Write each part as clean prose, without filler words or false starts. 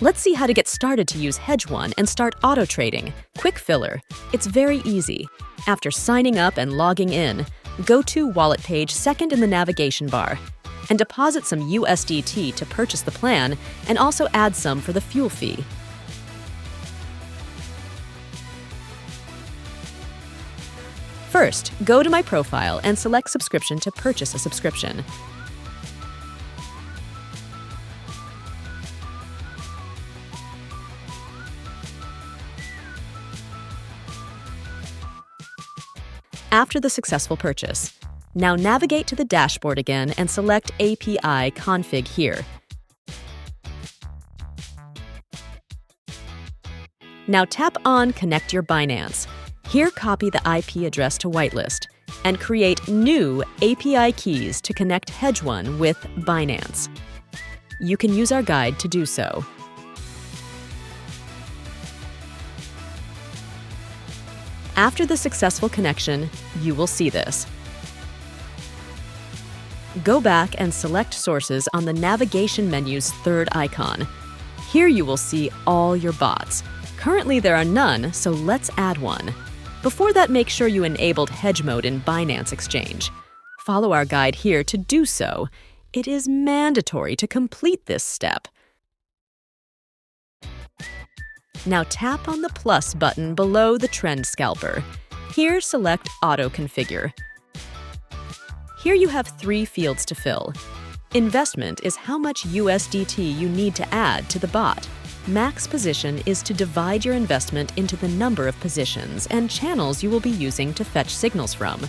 Let's see how to get started to use HedgeOne and start auto trading. Quick filler. It's very easy. After signing up and logging in, go to Wallet page second in the navigation bar and deposit some USDT to purchase the plan and also add some for the fuel fee. First, go to my profile and select subscription to purchase a subscription. After the successful purchase, now navigate to the dashboard again and select API config here. Now tap on Connect your Binance. Here copy the IP address to whitelist and create new API keys to connect HedgeOne with Binance. You can use our guide to do so. After the successful connection, you will see this. Go back and select sources on the navigation menu's third icon. Here you will see all your bots. Currently there are none, so let's add one. Before that, make sure you enabled hedge mode in Binance Exchange. Follow our guide here to do so. It is mandatory to complete this step. Now tap on the plus button below the trend scalper. Here select Auto Configure. Here you have 3 fields to fill. Investment is how much USDT you need to add to the bot. Max position is to divide your investment into the number of positions and channels you will be using to fetch signals from.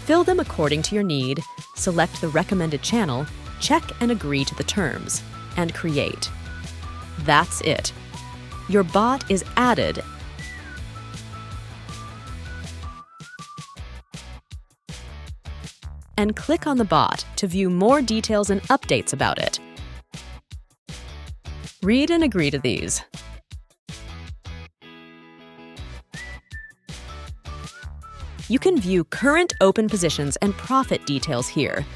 Fill them according to your need, select the recommended channel, check and agree to the terms, and create. That's it. Your bot is added and click on the bot to view more details and updates about it. Read and agree to these. You can view current open positions and profit details here.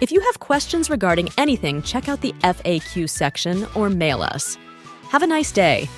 If you have questions regarding anything, check out the FAQ section or mail us. Have a nice day.